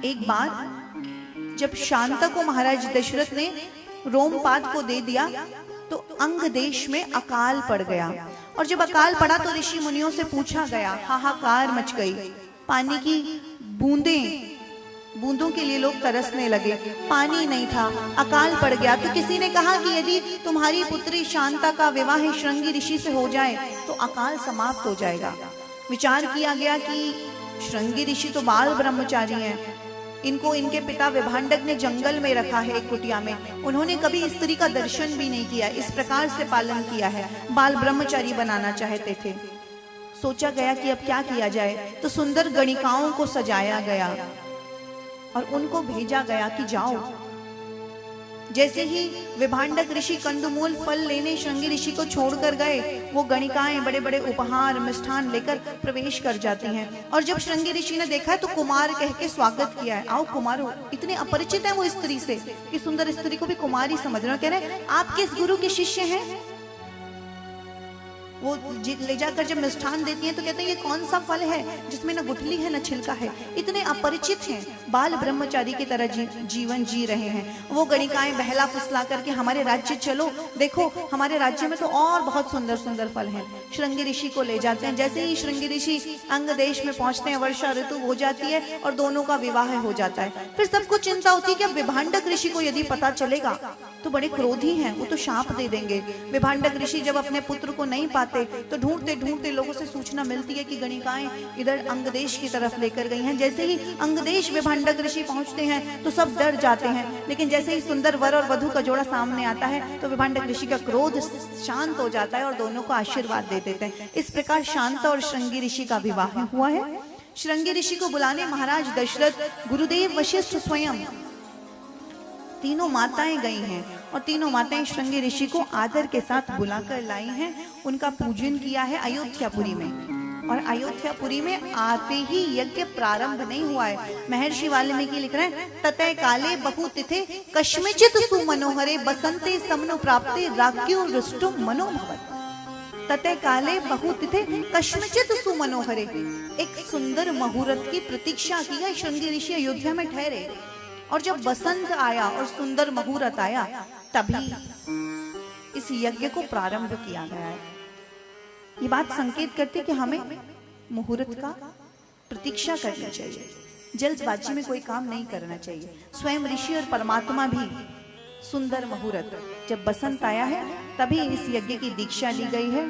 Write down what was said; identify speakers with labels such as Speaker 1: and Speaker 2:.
Speaker 1: एक बार जब शांता को महाराज दशरथ ने रोमपाद को दे दिया तो अंग देश में अकाल पड़ गया। और जब अकाल पड़ा तो ऋषि मुनियों से पूछा गया, हाहाकार मच गई। पानी की बूंदों के लिए लोग तरसने लगे, पानी नहीं था, अकाल पड़ गया। तो किसी ने कहा कि यदि तुम्हारी पुत्री शांता का विवाह श्रृंगी ऋषि से हो जाए तो अकाल समाप्त हो जाएगा। विचार किया गया कि श्रृंगी ऋषि तो बाल ब्रह्मचारी हैं, इनको इनके पिता विभांडक ने जंगल में रखा है एक कुटिया में, उन्होंने कभी स्त्री का दर्शन भी नहीं किया, इस प्रकार से पालन किया है, बाल ब्रह्मचारी बनाना चाहते थे। सोचा गया कि अब क्या किया जाए, तो सुंदर गणिकाओं को सजाया गया और उनको भेजा गया कि जाओ। जैसे ही विभांडक ऋषि कंदमूल फल लेने श्रृंगी ऋषि को छोड़कर गए, वो गणिकाएं बड़े बड़े उपहार मिष्ठान लेकर प्रवेश कर जाती हैं। और जब श्रृंगी ऋषि ने देखा है तो कुमार कह के स्वागत किया है, आओ कुमारो। इतने अपरिचित है वो स्त्री से कि सुंदर स्त्री को भी कुमारी समझ रहे, कह रहे आप किस गुरु के शिष्य हैं। वो ले जाकर जब मिष्ठान देती हैं तो कहते हैं ये कौन सा फल है जिसमें न गुठली है न छिलका है। इतने अपरिचित हैं, बाल ब्रह्मचारी की तरह जीवन जी रहे हैं। वो गणिकाएं बहला फुसला करके हमारे राज्य चलो, देखो हमारे राज्य में तो और बहुत सुंदर सुंदर फल हैं। श्रृंगी ऋषि को ले जाते हैं। जैसे ही श्रृंगी ऋषि अंग देश में पहुंचते हैं, वर्षा ऋतु हो जाती है और दोनों का विवाह हो जाता है। फिर सबको चिंता होती है कि अब विभांडक ऋषि को यदि पता चलेगा तो बड़े क्रोधी हैं, वो तो शाप दे देंगे। विभांडक ऋषि जब अपने पुत्र को नहीं पाते तो ढूंढते ढूंढते लोगों से सूचना मिलती है कि गणिकाएं इधर अंगदेश की तरफ लेकर गई हैं। जैसे ही अंगदेश विभांडक ऋषि पहुंचते हैं तो सब डर जाते हैं, लेकिन जैसे ही सुंदर वर और वधू का जोड़ा सामने आता है तो विभांडक ऋषि का क्रोध शांत हो जाता है और दोनों को आशीर्वाद दे देते हैं। इस प्रकार शांता और श्रृंगी ऋषि का विवाह हुआ है। श्रृंगी ऋषि को बुलाने महाराज दशरथ, गुरुदेव वशिष्ठ स्वयं, तीनों माताएं गई हैं और तीनों माताएं श्रृंगी ऋषि को आदर के साथ बुलाकर लाई हैं। उनका पूजन किया है अयोध्यापुरी में। और अयोध्यापुरी में आते ही यज्ञ प्रारंभ नहीं हुआ है। महर्षि वाल्मीकि लिख रहे हैं, ततः काले बहुतिथे कश्मिचित सुमनोहरे बसंते समनु प्राप्ते राज्ञो रुष्टो मनोभवत्। ततः काले बहुतिथे कश्मिचित सुमनोहरे, एक सुंदर मुहूर्त की प्रतीक्षा की है। श्रृंगी ऋषि अयोध्या में ठहरे और जब बसंत आया और सुंदर मुहूर्त आया तभी इस यज्ञ को प्रारंभ किया गया है। ये बात संकेत करती है कि हमें मुहूर्त का प्रतीक्षा करनी चाहिए, जल्दबाजी में कोई काम नहीं करना चाहिए। स्वयं ऋषि और परमात्मा भी सुंदर मुहूर्त जब बसंत आया है तभी इस यज्ञ की दीक्षा ली गई है।